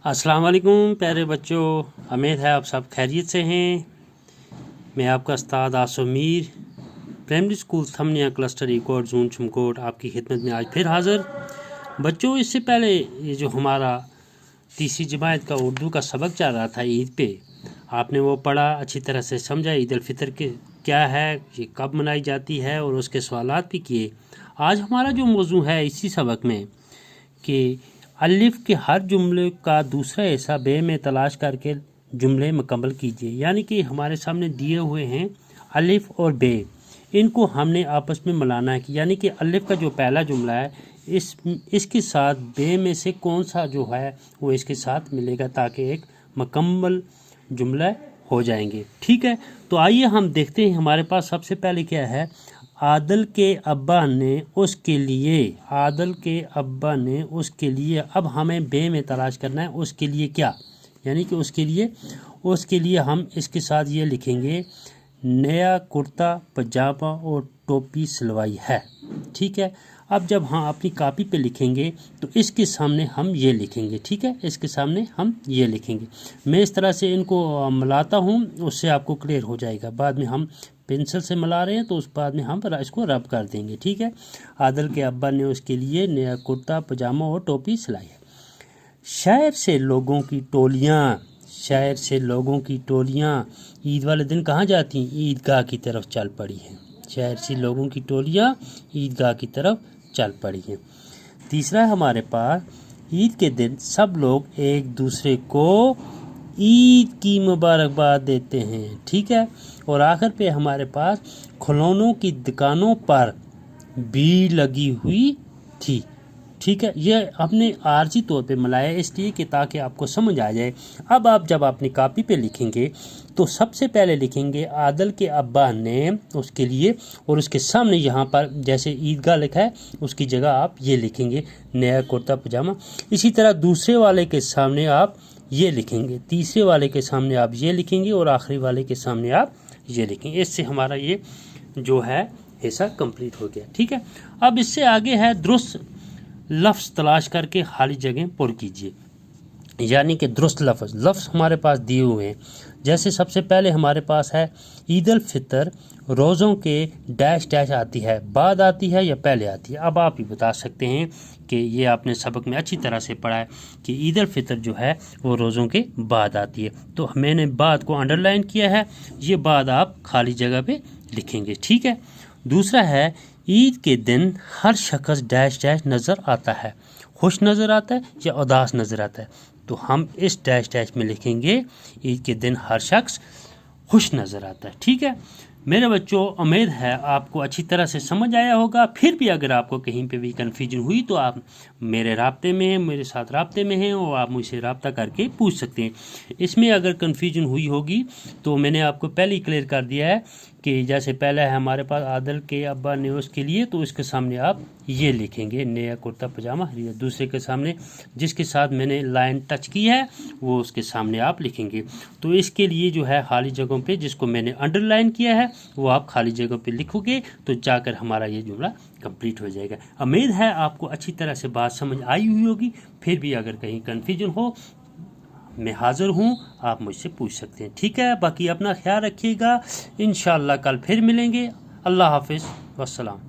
अस्सलाम वालेकुम प्यारे बच्चों, उम्मीद है आप सब खैरियत से हैं। मैं आपका उस्ताद आसो मीर, प्राइमरी स्कूल थमनिया क्लस्टर इकोट जून चमकोट आपकी खिदमत में आज फिर हाज़िर। बच्चों, इससे पहले ये जो हमारा तीसरी जमात का उर्दू का सबक चल रहा था ईद पे, आपने वो पढ़ा, अच्छी तरह से समझा ईद उल फितर के क्या है, ये कब मनाई जाती है और उसके सवालात भी किए। आज हमारा जो मौजू है इसी सबक में कि अलिफ के हर जुमले का दूसरा हिस्सा बे में तलाश करके जुमले मुकम्मल कीजिए। यानी कि हमारे सामने दिए हुए हैं अलिफ और बे, इनको हमने आपस में मिलाना है कि यानी कि अलिफ का जो पहला जुमला है इसके साथ बे में से कौन सा जो है वो इसके साथ मिलेगा ताकि एक मुकम्मल जुमला हो जाएंगे। ठीक है, तो आइए हम देखते हैं हमारे पास सबसे पहले क्या है। आदल के अब्बा ने उसके लिए, आदल के अब्बा ने उसके लिए, अब हमें बे में तलाश करना है उसके लिए क्या, यानी कि उसके लिए हम इसके साथ ये लिखेंगे नया कुर्ता पजामा और टोपी सिलवाई है। ठीक है, अब जब हम अपनी कॉपी पे लिखेंगे तो इसके सामने हम ये लिखेंगे। ठीक है, इसके सामने हम ये लिखेंगे। मैं इस तरह से इनको मिलाता हूँ, उससे आपको क्लियर हो जाएगा। बाद में हम पेंसिल से मिला रहे हैं तो उस बाद में हम इसको रब कर देंगे। ठीक है, आदल के अब्बा ने उसके लिए नया कुर्ता पजामा और टोपी सिलाई है। शहर से लोगों की टोलियाँ, शहर से लोगों की टोलियाँ ईद वाले दिन कहाँ जाती हैं? ईदगाह की तरफ चल पड़ी हैं। शहर से लोगों की टोलियाँ ईदगाह की तरफ चल पड़ी हैं। तीसरा हमारे पास ईद के दिन सब लोग एक दूसरे को ईद की मुबारकबाद देते हैं। ठीक है, और आखिर पे हमारे पास खिलौनों की दुकानों पर भीड़ लगी हुई थी। ठीक है, ये हमने आर्जी तौर पे मिलाया इसलिए कि ताकि आपको समझ आ जाए। अब आप जब अपनी कॉपी पे लिखेंगे तो सबसे पहले लिखेंगे आदल के अब्बा ने उसके लिए, और उसके सामने यहाँ पर जैसे ईदगाह लिखा है उसकी जगह आप ये लिखेंगे नया कुर्ता पजामा। इसी तरह दूसरे वाले के सामने आप ये लिखेंगे, तीसरे वाले के सामने आप ये लिखेंगे और आखिरी वाले के सामने आप ये लिखेंगे। इससे हमारा ये जो है हिस्सा कंप्लीट हो गया। ठीक है, अब इससे आगे है दुरुस्त लफ्ज़ तलाश करके खाली जगह पुर कीजिए। यानी कि दुरुस्त लफ्ज़ हमारे पास दिए हुए हैं। जैसे सबसे पहले हमारे पास है ईद उल फितर रोज़ों के डैश डैश आती है, बाद आती है या पहले आती है। अब आप ही बता सकते हैं कि ये आपने सबक में अच्छी तरह से पढ़ा है कि ईद उल फितर जो है वो रोज़ों के बाद आती है। तो मैंने बाद को अंडरलाइन किया है, ये बाद आप खाली जगह पे लिखेंगे। ठीक है, दूसरा है ईद के दिन हर शख्स डैश डैश नज़र आता है, खुश नज़र आता है या उदास नज़र आता है। तो हम इस डैश डैश में लिखेंगे ईद के दिन हर शख्स खुश नज़र आता है। ठीक है मेरे बच्चों, उम्मीद है आपको अच्छी तरह से समझ आया होगा। फिर भी अगर आपको कहीं पे भी कन्फ्यूजन हुई तो आप मेरे राब्ते में हैं, मेरे साथ राब्ते में हैं और आप मुझसे राब्ता करके पूछ सकते हैं। इसमें अगर कन्फ्यूजन हुई होगी तो मैंने आपको पहले ही क्लियर कर दिया है कि जैसे पहला है हमारे पास आदल के अब्बा ने उसके लिए, तो इसके सामने आप ये लिखेंगे नया कुर्ता पजामा। दूसरे के सामने जिसके साथ मैंने लाइन टच की है वो उसके सामने आप लिखेंगे। तो इसके लिए जो है खाली जगहों पे जिसको मैंने अंडरलाइन किया है वो आप खाली जगह पे लिखोगे तो जाकर हमारा ये जुमला कंप्लीट हो जाएगा। उम्मीद है आपको अच्छी तरह से बात समझ आई हुई होगी। फिर भी अगर कहीं कन्फ्यूजन हो मैं हाज़िर हूँ, आप मुझसे पूछ सकते हैं। ठीक है, बाकी अपना ख्याल रखिएगा। इंशाअल्लाह कल फिर मिलेंगे। अल्लाह हाफिज़, वस्सलाम।